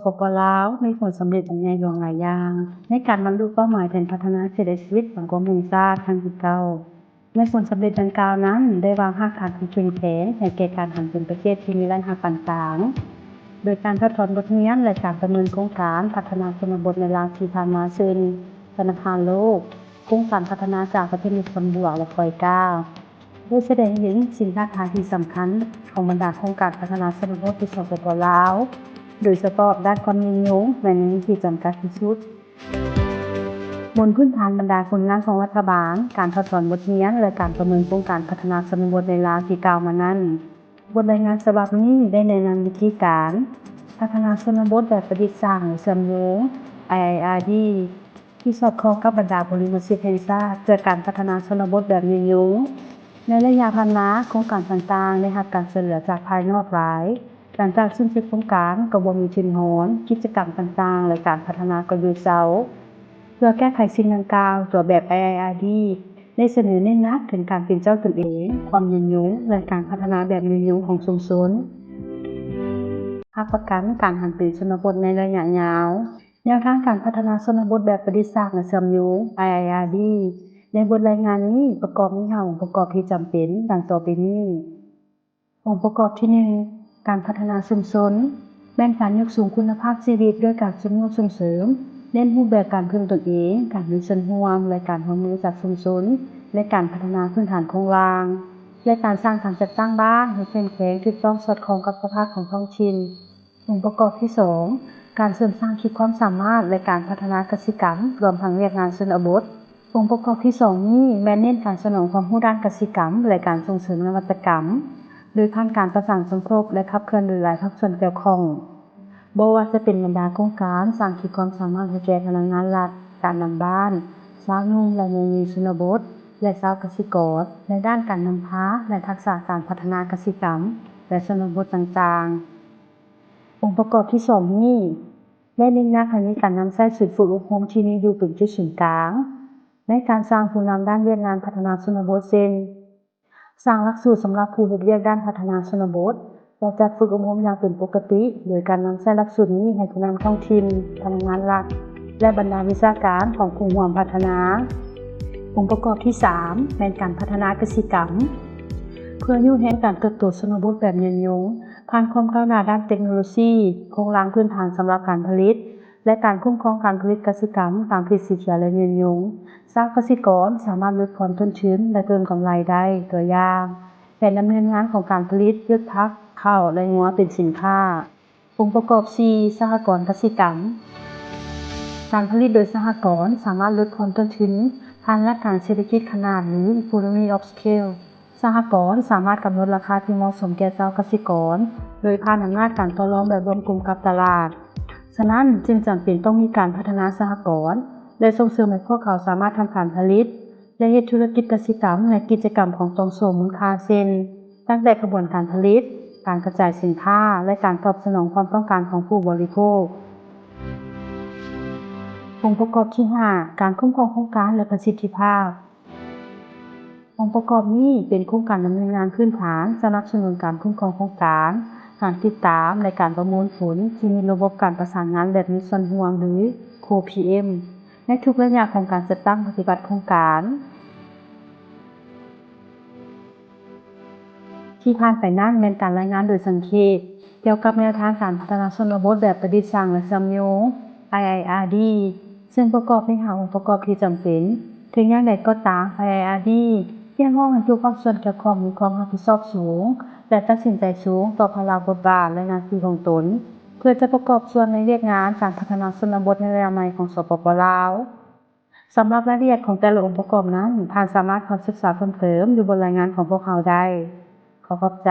ปป.ลาวมีผลสำเร็จในหลวงหลายอย่างในการบรรลุเป้าหมายแผนพัฒนาเศรษฐกิจสังคมแห่งชาติครั้งที่9ในผลสำเร็จดังกล่าวนั้นได้วางรากฐานที่เข้มแข็งให้แก่การหันเป็นประเทศที่มีรายได้ปานกลางโดยการทดสอบบทเรียนและการประเมินโครงการพัฒนาชนบทในราวที่ผ่านมาเช่นธนาคารโลกโครงการพัฒนาจากประเทศมีผลบวกและคอยก้าวโดยแสดงให้เห็นสิ่งท้าทายที่สำคัญของบรรดาโครงการพัฒนาชนบทที่สปป.ลาวโดยเฉพาะด้านความนิยมและมีขีดจำกัดที่สุดบนพื้นฐานบรรดาผลงานของรัฐบาลการทดสอบบทเรียนและการประเมินโครงการพัฒนาชนบทในลาวที่กล่าวมานั้นบทรายงานฉบับนี้ได้แนะนำวิธีการพัฒนาชนบทแบบประดิษฐ์สร้างเชื่อมโยง IIRD ที่สอดคล้องกับบรรดาบริบทเศรษฐกิจเพื่อการพัฒนาชนบทแบบยืนยงในระยะผ่านมาโครงการต่างๆได้รับการช่วยเหลือจากภายนอกหลายหลังจากสิ้นสุดโครงการก็บ่มีทุนหอนกิจกรรมต่างๆและการพัฒนาก็หยุดเซาเพื่อแก้ไขสิ่งดังกล่าวตัวแบบ IIRD ได้เสนอเน้นหนักถึงการเป็นเจ้าตนเองความยืนยงและการพัฒนาแบบยืนยงของชุมชนภาคประกันการหันเป็นชนบทในระยะยาวแนวทางการพัฒนาชนบทแบบประดิษฐ์สร้างและเชื่อมโยง IIRD ในบทรายงานนี้ประกอบมี5องค์ประกอบที่จำเป็นดังต่อไปนี้องค์ประกอบที่ 1การพัฒนาชุมชนแบ่งการยกสูงคุณภาพชีวิตด้วยการส่งเสริมเน้นรูปแบบการพึ่งตนเองการมีส่วนร่วมและการร่วมมือจากชุมชนและการพัฒนาพื้นฐานโครงสร้างและการสร้างการจัดตั้งบ้านให้เข้มแข็งถูกต้องสอดคล้องกับสภาพของท้องถิ่นองค์ประกอบที่ 2การเสริมสร้างขีดความสามารถและการพัฒนากสิกรรมรวมทั้งแรงงานชนบทองค์ประกอบที่ 2นี้แม่นเน้นการสนองความรู้ด้านกสิกรรมและการส่งเสริมนวัตกรรมโดยผ่านการประสานสมทบและขับเคลื่อนโดยหลายภาคส่วนเกี่ยวข้องบ่ว่าจะเป็นบรรดาโครงการสร้างขีดความสามารถให้แก่พนักงานรัฐการนำบ้านชาวนุ่งและในชนบทและชาวเกษตรกรในด้านการนำพาและทักษะการพัฒนากสิกรรมและชนบทต่างๆองค์ประกอบที่ 2นี้ได้เน้นหนักให้มีการนำใช้ศูนย์ฝึกอบรมที่มีอยู่เป็นจุดศูนย์กลางในการสร้างผู้นำด้านเวียกงานพัฒนาชนบทเช่นสร้างหลักสูตรสำหรับผู้เฮ็ดเวียกด้านพัฒนาชนบทและจัดฝึกอบรมอย่างเป็นปกติโดยการนำใช้หลักสูตรนี้ให้ผู้นำท้องถิ่นพนักงานรัฐและบรรดาวิชาการของผู้ร่วมพัฒนาองค์ประกอบที่ 3แม่นการพัฒนากสิกรรมเพื่อยุแห่งการเติบโตชนบทแบบยืนยงผ่านความก้าวหน้าด้านเทคโนโลยีโครงสร้างพื้นฐานสำหรับการผลิตและการคุ้มครองการผลิตกสิกรรมตามที่สิทธิและยืนยงชาวเกษตรกรสามารถลดความต้นทุนและเพิ่มกำไรได้ตัวอย่างแผนดำเนินงานของการผลิตพืชผักข้าวและงัวเป็นสินค้าองค์ประกอบ 4 สหกรณ์กสิกรรมการผลิตโดยสหกรณ์สามารถลดความต้นทุนผ่านหลักการเศรษฐกิจขนาดหรือ Economy of Scale สหกรณ์สามารถกำหนดราคาที่เหมาะสมแก่ชาวเกษตรกรโดยผ่านอำนาจการต่อรองแบบรวมกลุ่มกับตลาดฉะนั้นจึงจำเป็นต้องมีการพัฒนาสหกรณ์และส่งเสริมให้พวกเขาสามารถทำการผลิตและเฮ็ดธุรกิจกสิกรรมและกิจกรรมของตรงส่งมูลค่าเช่นตั้งแต่กระบวนการผลิตการกระจายสินค้าและการตอบสนองความต้องการของผู้บริโภคองค์ประกอบที่ 5การคุ้มครองโครงการและประสิทธิภาพองค์ประกอบนี้เป็นโครงการดำเนินงานพื้นฐานสนับสนุนการคุ้มครองโครงการการติดตามและการประมวลผลที่มีระบบการประสานงานแบบมีส่วนร่วมหรือ Co-PM ในทุกระยะของการจัดตั้งปฏิบัติโครงการที่ผ่านไปนั้นแม่นการรายงานโดยสังเขปเกี่ยวกับแนวทางการพัฒนาชนบทแบบประดิษฐ์สร้างและเชื่อมโยง IIRD ซึ่งประกอบด้วย5องค์ประกอบที่จำเป็นถึงอย่างใดก็ตาม IIRD เรียกร้องให้ทุกภาคส่วนเกี่ยวข้องมีความรับผิดชอบสูงและตัดสินใจสูงต่อภาระบทบาทและหน้าที่ของตนเพื่อจะประกอบส่วนในเรียกงานการพัฒนาชนบทในระยะใหม่ของสปป.ลาวสำหรับรายละเอียดของแต่ละองค์ประกอบนั้นท่านสามารถเข้าศึกษาเพิ่มเติมอยู่บนรายงานของพวกเราได้ขอบใจ